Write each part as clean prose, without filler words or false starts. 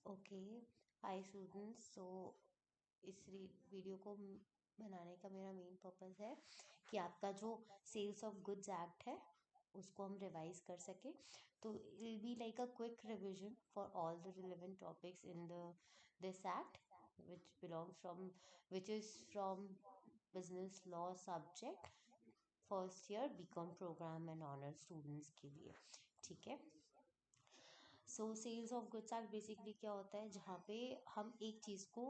Okay. Hi students. इस video को बनाने का मेरा मेन पर्पस है कि आपका जो सेल्स ऑफ गुड्स एक्ट है उसको हम रिवाइज कर सके। तो it will be like a quick revision for all the relevant topics in the this act which belongs from which is from business law subject first year BCom programme and honour students के लिए। ठीक है। Sales of goods act basically क्या होता है, जहाँ पे हम एक चीज़ को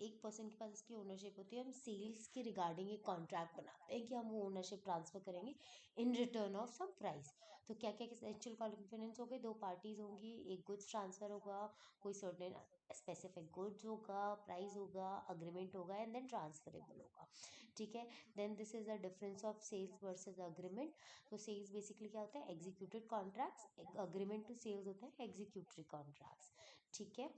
एक पर्सन के पास इसकी ओनरशिप होती है, हम सेल्स के रिगार्डिंग एक कॉन्ट्रैक्ट बनाते हैं कि हम वो ओनरशिप ट्रांसफर करेंगे in return of some price. तो क्या क्या एसेंशियल कॉन्फिडेंस हो गए, दो पार्टीज होंगी, एक गुड्स ट्रांसफर होगा, कोई सर्टेन स्पेसिफिक गुड्स होगा, प्राइस होगा, अग्रीमेंट होगा एंड देन ट्रांसफरेबल होगा। ठीक है। Then this is the difference of sales versus agreement. तो सेल्स बेसिकली क्या होता है, executed contracts, agreement to sales होते हैं एग्जीक्यूटरी कॉन्ट्रैक्ट्स। ठीक है।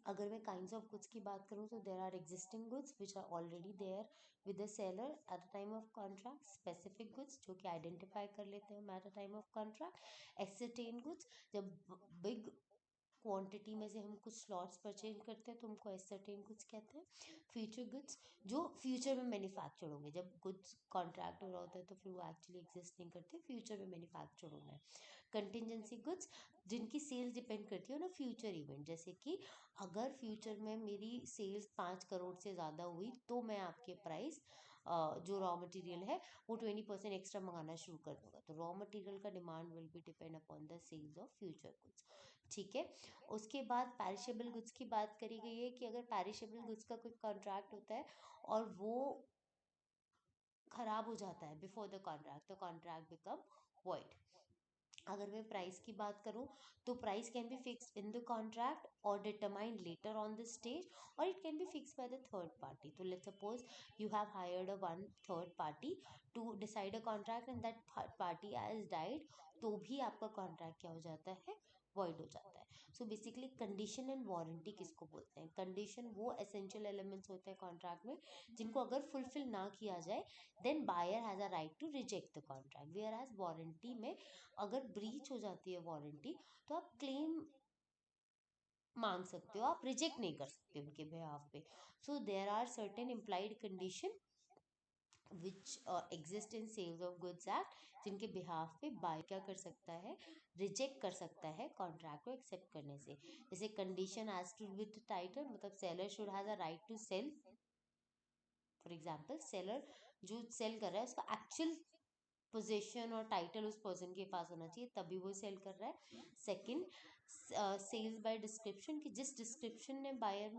अगर मैं काइंड्स ऑफ गुड्स की बात करूँ तो there are existing goods which are already there with the seller at the time of contract, specific goods जो कि आइडेंटिफाई कर लेते हैं हम at the time of contract, ascertain goods जब बिग क्वांटिटी में से हम कुछ स्लॉट्स परचेज करते हैं तो हमको एसर्टेन गुड्स कहते हैं। फ्यूचर गुड्स जो फ्यूचर में मैन्युफैक्चर होंगे, जब गुड्स कॉन्ट्रैक्ट हो रहा होता है तो फिर वो एक्चुअली एग्जिस्ट नहीं करते, फ्यूचर में मैन्युफैक्चर होना है। कंटिजेंसी गुड्स जिनकी सेल्स डिपेंड करती है ना फ्यूचर इवेंट, जैसे कि अगर फ्यूचर में मेरी सेल्स 5 करोड़ से ज़्यादा हुई तो मैं आपके प्राइस जो रॉ मटेरियल है वो 20% एक्स्ट्रा मंगाना शुरू कर दूंगा। तो रॉ मटेरियल का demand will be depend upon the sales of future goods. ठीक है। उसके बाद पैरिशेबल गुड्स की बात करी गई है कि अगर पैरिशेबल गुड्स का कोई कॉन्ट्रैक्ट होता है और वो खराब हो जाता है बिफोर द कॉन्ट्रैक्ट, तो कॉन्ट्रैक्ट बिकम वॉइड। अगर मैं प्राइस की बात करूं तो price can be fixed in the contract और determined later on the stage, और it can be fixed by the third party. तो let's suppose you have hired a one third party to decide a contract and that third party has died, तो भी आपका contract क्या हो जाता है, void हो जाता है। So basically condition and warranty किसको बोलते हैं, कंडीशन वो एसेंशियल एलिमेंट्स होते हैं कॉन्ट्रैक्ट में जिनको अगर फुलफिल ना किया जाए then buyer has a right to reject the contract. Whereas warranty में अगर ब्रीच हो जाती है वारंटी तो आप क्लेम मांग सकते हो, आप रिजेक्ट नहीं कर सकते उनके बिहाफ पे। So there are certain implied condition which exist in sales of goods act जिनके बिहाफ पे बाय क्या कर सकता है, रिजेक्ट कर सकता है कॉन्ट्रैक्ट को एक्सेप्ट करने से। जैसे condition as to with title, मतलब seller should has a right to sell. For example seller जो सेल कर रहा है उसका एक्चुअल पोजीशन और टाइटल उस पर्सन के पास होना चाहिए तभी वो सेल कर रहा है। सेकंड, सेल्स बाय डिस्क्रिप्शन कि जिस डिस्क्रिप्शन में बायर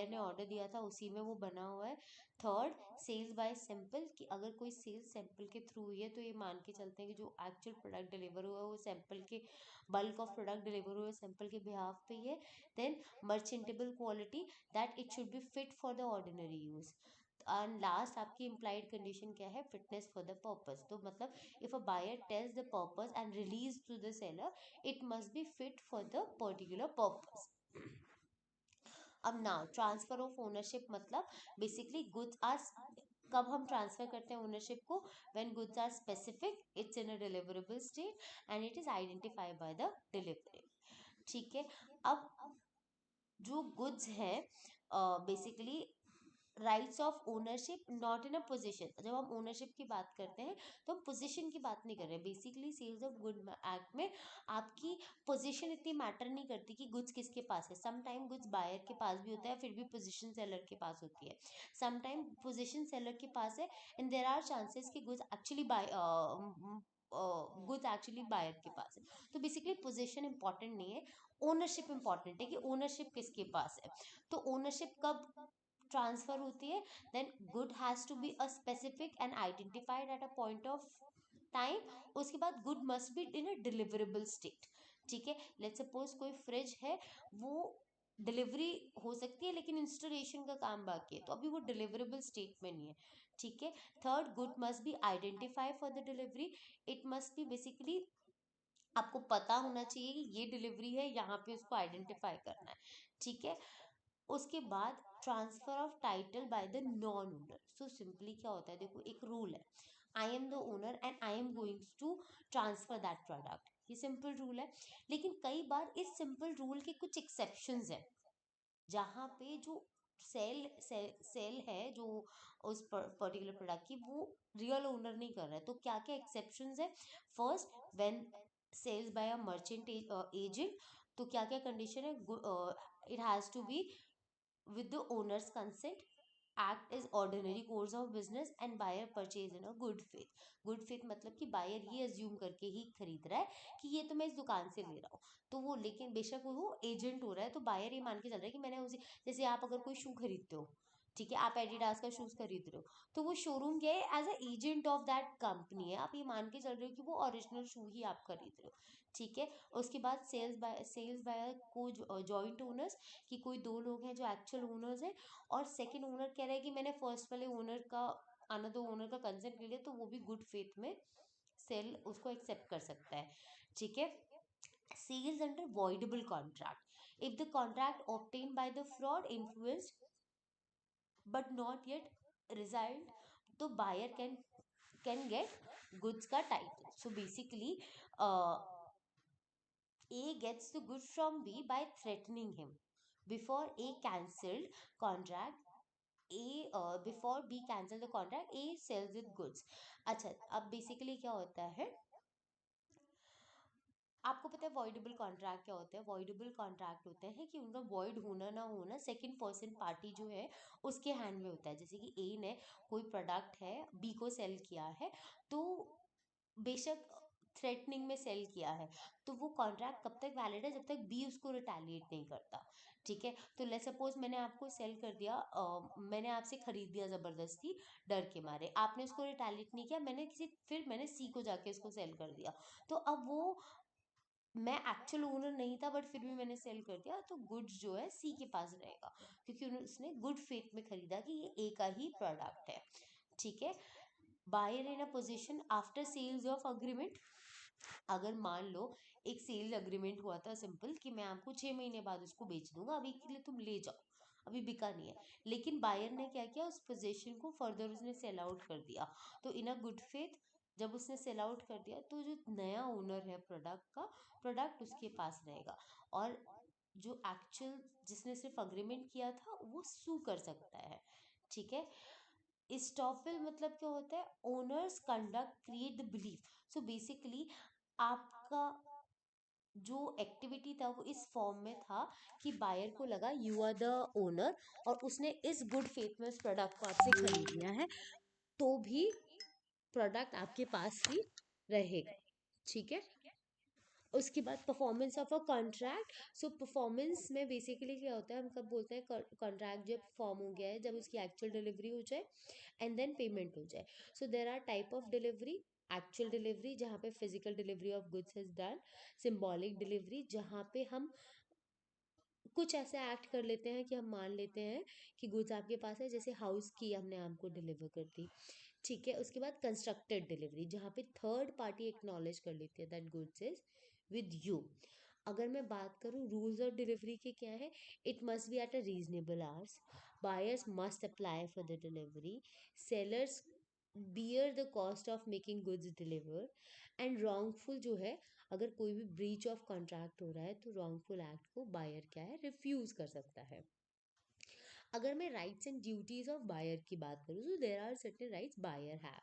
ने ऑर्डर दिया था उसी में वो बना हुआ है। थर्ड, सेल्स बाय सैंपल कि अगर कोई सेल्स सैंपल के थ्रू हुई है तो ये मान के चलते हैं कि जो एक्चुअल प्रोडक्ट डिलीवर हुआ है वो सैंपल के बल्क ऑफ प्रोडक्ट डिलीवर हुए सैंपल के बिहाफ पे ही है। Then merchantable quality that it should be fit for the ordinary use. And last आपकी इम्प्लाइड कंडीशन क्या है, फिटनेस फॉर द पर्पस। तो मतलब if a buyer tells the purpose and relies to the seller it must be fit for the particular purpose. अब now transfer of ownership मतलब basically goods are, कब हम transfer करते हैं ownership को, when goods are specific, it's in a deliverable state and it is identified by the delivery. ठीक है। अब जो गुड्स है basically rights of ownership not in a position, जब हम ओनरशिप की बात करते हैं तो हम पोजीशन की बात नहीं कर रहे हैं। Basically sales of good act में आपकी पोजीशन इतनी मैटर नहीं करती कि गुड्स किसके पास है। सम टाइम गुड्स बायर के पास भी होता है फिर भी पोजीशन सेलर के पास होती है, सम टाइम पोजीशन सेलर के पास है एंड देर आर चांसेस कि goods actually goods actually buyer के पास है। तो बेसिकली पोजीशन इंपॉर्टेंट नहीं है, ओनरशिप इंपॉर्टेंट है कि ओनरशिप किसके पास है। तो ओनरशिप कब ट्रांसफर होती है, then good has to be a specific and identified at a point of time. उसके बाद good must be in a deliverable state. ठीक है। लेट्स सपोज कोई फ्रिज है, वो डिलीवरी हो सकती है लेकिन इंस्टॉलेशन का काम बाकी है तो अभी वो डिलीवरेबल स्टेट में नहीं है। ठीक है। Third, good must B identify for the delivery. It must B basically आपको पता होना चाहिए कि ये डिलीवरी है, यहाँ पे उसको आइडेंटिफाई करना है। ठीक है। उसके बाद transfer of title by the non owner. So simply क्या होता है, देखो एक रूल है, I am the owner and I am going to transfer that product. ये सिंपल रूल है। लेकिन कई बार इस सिंपल रूल के कुछ एक्सेप्शंस हैं, जहाँ पे जो सेल है जो उस पर्टिकुलर प्रोडक्ट की, वो रियल ओनर नहीं कर रहा है। तो क्या क्या एक्सेप्शंस है? First, when sales by a merchant agent, तो क्या क्या कंडीशन है? It has to be with the owner's consent, act is ordinary course of business, and buyer purchase in a good faith। good faith मतलब कि buyer ये assume करके ही खरीद रहा है कि ये तो मैं इस दुकान से ले रहा हूँ। तो वो, लेकिन बेशक वो एजेंट हो रहा है, तो बायर ये मान के चल रहा है कि मैंने उसे, जैसे आप अगर कोई शू खरीदते हो, ठीक है, आप एडिडास का शूज खरीद रहे हो, तो वो शोरूम क्या है, as a agent of that company है, आप ये मान के चल रहे हो कि वो ओरिजिनल शू ही आप खरीद रहे हो, ठीक है। उसके बाद सेल्स बाय को जॉइंट ओनर्स, कि कोई दो लोग हैं जो एक्चुअल ओनर्स हैं, और सेकंड ओनर कह रहा है कि मैंने फर्स्ट वाले ओनर का, अनदर ओनर का कंसेंट ले लिया, तो वो भी गुड फेथ में सेल उसको एक्सेप्ट कर सकता है, ठीक है। Sales under voidable contract, if the contract obtained by the fraud influenced but not yet result, तो buyer can get goods का title। So basically, uh, A gets the goods from B by threatening him before A cancelled contract। Before B cancel the contract, A sells the goods। अच्छा, अब basically क्या होता है, आपको पता है voidable contract क्या होते हैं? वॉइडेबल कॉन्ट्रैक्ट होते हैं कि उनका वॉइड होना ना होना सेकंड पर्सन पार्टी जो है उसके हैंड में होता है। जैसे कि ए ने कोई प्रोडक्ट है, बी को सेल किया है, तो बेशक थ्रेटनिंग में सेल किया है, तो वो कॉन्ट्रैक्ट कब तक वैलिड है? जब तक बी उसको रिटेलिएट नहीं करता, ठीक है। तो लेट्स सपोज मैंने आपको सेल कर दिया, मैंने आपसे खरीद दिया ज़बरदस्ती, डर के मारे, आपने उसको रिटेलिएट नहीं किया, फिर मैंने सी को जाके उसको सेल कर दिया, तो अब वो, मैं एक्चुअल ओनर नहीं था बट फिर भी मैंने सेल कर दिया, तो गुड्स जो है सी के पास रहेगा, क्योंकि उसने गुड फेथ में खरीदा कि ये ए का ही प्रोडक्ट है, ठीक है। Buyer in a position after sales of agreement, अगर मान लो एक सेल अग्रीमेंट हुआ था सिंपल, कि मैं आपको 6 महीने बाद उसको बेच दूंगा, अभी के लिए तुम ले जाओ, अभी बिका नहीं है, लेकिन बायर ने क्या किया, उस पोजीशन को फर्दर उसने सेल आउट कर दिया, तो इन अ गुड फेथ जब उसने सेल आउट कर दिया, तो जो नया ओनर है प्रोडक्ट का, प्रोडक्ट उसके पास रहेगा, और जो एक्चुअल जिसने सिर्फ अग्रीमेंट किया था वो सू कर सकता है, ठीक है। इस्टॉपेल मतलब क्या होता है? Owners conduct create the belief. So basically आपका जो एक्टिविटी था वो इस फॉर्म में था कि बायर को लगा यू आर द ओनर, और उसने इस गुड फेथ में उस प्रोडक्ट को आपसे खरीद लिया है, तो भी प्रोडक्ट आपके पास ही रहेगा, ठीक है। उसके बाद performance of a contract. So performance में बेसिकली क्या होता है, हम कब बोलते हैं कॉन्ट्रैक्ट जब फॉर्म हो गया है, जब उसकी एक्चुअल डिलीवरी हो जाए एंड देन पेमेंट हो जाए। So there are type of delivery, actual delivery जहाँ पे physical delivery of goods is done, symbolic delivery जहाँ पे हम कुछ ऐसे एक्ट कर लेते हैं कि हम मान लेते हैं कि गुड्स आपके पास है, जैसे हाउस की हमने आपको डिलीवर कर दी, ठीक है। उसके बाद कंस्ट्रक्टेड डिलीवरी, जहाँ पे थर्ड पार्टी एक्नॉलेज कर लेती है that goods is with you. अगर मैं बात करूँ रूल्स ऑफ डिलीवरी के क्या है, it must B at a reasonable hours, buyers must apply for the delivery, sellers bear the cost of making goods deliver, and wrongful जो है, अगर कोई भी ब्रीच ऑफ कॉन्ट्रैक्ट हो रहा है, तो रॉन्गफुल एक्ट को बायर क्या है, रिफ्यूज कर सकता है। अगर मैं rights and duties of buyer की बात करूँ, so there are certain rights buyer have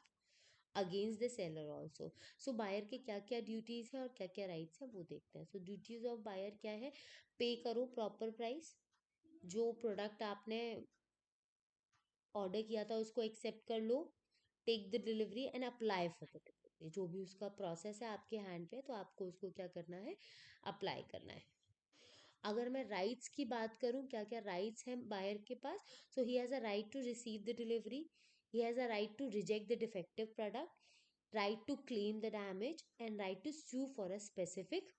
against the seller also. सो बायर के क्या क्या ड्यूटीज है और क्या क्या राइट्स है वो देखते हैं। सो ड्यूटीज ऑफ बायर क्या है? पे करो प्रॉपर प्राइस, जो प्रोडक्ट आपने ऑर्डर किया था उसको एक्सेप्ट कर लो, take the delivery and apply for the delivery, जो भी उसका प्रोसेस है आपके हैंड पे, तो आपको उसको क्या करना है, अप्लाई करना है। अगर मैं राइट्स की बात करूं, क्या क्या राइट्स हैं बायर के पास, so he has a right to receive the delivery, he has a right to reject the defective product, right to claim the damage, and right to sue for a specific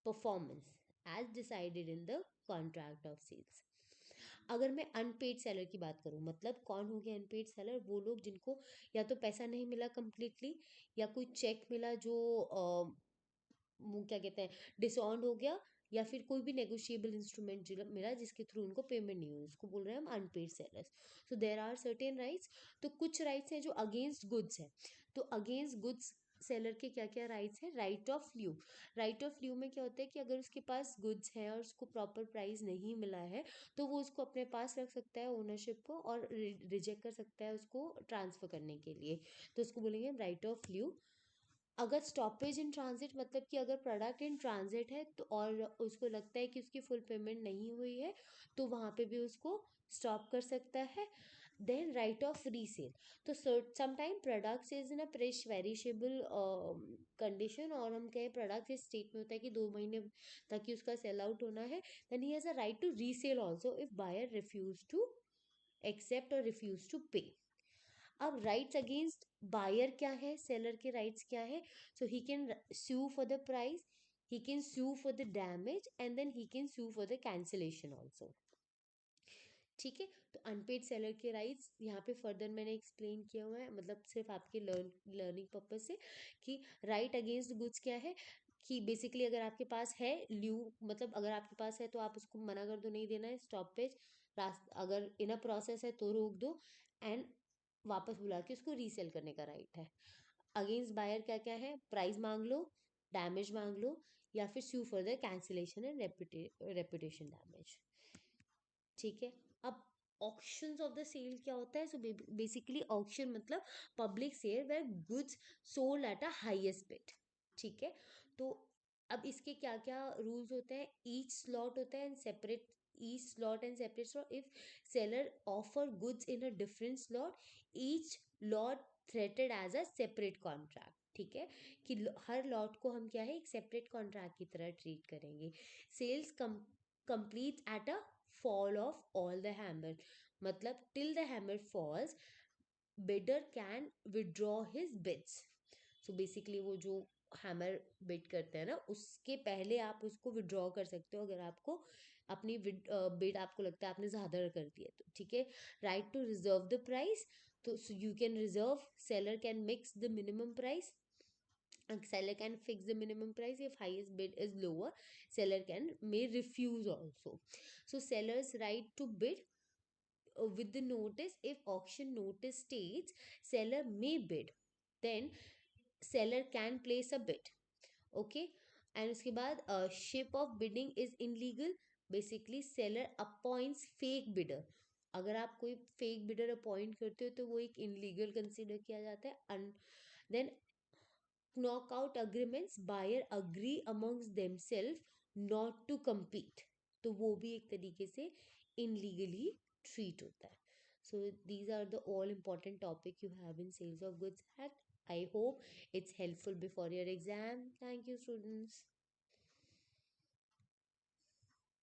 performance as decided in the contract of sales. अगर मैं unpaid seller की बात करूं, मतलब कौन हो गया unpaid seller? वो लोग जिनको या तो पैसा नहीं मिला कंप्लीटली, या कोई चेक मिला जो क्या कहते हैं, डिसऑन्ड हो गया, या फिर कोई भी नेगोशिएबल इंस्ट्रूमेंट मिला जिसके थ्रू उनको पेमेंट नहीं हुई, उसको बोल रहे हैं हम unpaid sellers. So there are certain rights. तो कुछ राइट्स हैं जो अगेंस्ट गुड्स है, तो अगेंस्ट गुड्स सेलर के क्या क्या राइट्स हैं? Right of lien. Right of lien में क्या होता है कि अगर उसके पास गुड्स है और उसको प्रॉपर प्राइस नहीं मिला है तो वो उसको अपने पास रख सकता है ओनरशिप को, और रिजेक्ट कर सकता है उसको ट्रांसफर करने के लिए, तो उसको बोलेंगे राइट ऑफ ल्यू। अगर स्टॉपेज इन ट्रांजिट मतलब कि अगर प्रोडक्ट इन ट्रांजिट है तो और उसको लगता है कि उसकी फुल पेमेंट नहीं हुई है तो वहाँ पे भी उसको स्टॉप कर सकता है। Then right of resale. तो sometime products is in a perishable condition, और हम कहें प्रोडक्ट इस स्टेट में होता है कि 2 महीने तक ही उसका सेल आउट होना है, then he has a right to resale also if buyer refuse to accept और रिफ्यूज टू पे। अब राइट्स अगेंस्ट बायर क्या है, सेलर के राइट्स क्या है? So he can sue for the price, he can sue for the damage, and then he can sue for the cancellation also। ठीक है, तो अनपेड सेलर के राइट्स यहाँ पे फर्दर मैंने एक्सप्लेन किया हुआ है, मतलब सिर्फ आपके लर्निंग पर्पज से कि राइट अगेंस्ट गुड्स क्या है, कि बेसिकली अगर आपके पास है ल्यू, मतलब अगर आपके पास है तो आप उसको मना कर दो, नहीं देना है स्टॉपेज, अगर इन अ प्रोसेस है तो रोक दो, एंड वापस बुला के उसको रीसेल करने का राइट है। अगेंस्ट बायर क्या क्या है? प्राइस मांग लो, डैमेज मांग लो, या फिर sue for the cancellation and reputation damage. ठीक है, अब ऑक्शंस ऑफ द सेल क्या होता है? सो बेसिकली ऑक्शन मतलब public sale where goods sold at a highest bid. ठीक है, तो अब इसके क्या क्या रूल्स होते हैं? ईच स्लॉट होता है and separate, each slot and separate slot, if seller offer goods in a different slot, each lot treated as a separate contract. ठीक है, कि हर लॉट को हम क्या है, एक सेपरेट कॉन्ट्रैक्ट की तरह ट्रीट करेंगे। Sales complete at a fall of all the hammer, मतलब till the hammer falls bidder can withdraw his bids। so basically वो जो हैमर बिड करते हैं ना, उसके पहले आप उसको विड्रॉ कर सकते हो अगर आपको अपनी बिड आपको लगता है आपने ज़्यादा कर दी है तो। ठीक है, right to reserve the price, तो you can reserve, seller can mix the minimum price, seller can fix the minimum price. If highest bid is lower, seller can may refuse also. So seller's right to bid with the notice, if auction notice states seller may bid, then seller can place a bid। okay, and उसके बाद ship of bidding is illegal, basically seller appoints fake bidder। अगर आप कोई fake bidder appoint करते हो तो वो एक इनलीगल कंसिडर किया जाता है। Then knockout agreements, buyer agree amongst themselves not to compete, तो वो भी एक तरीके से illegally treat होता है। So these are the all important topic you have in Sales of Goods Act. I hope it's helpful before your exam. Thank you, students.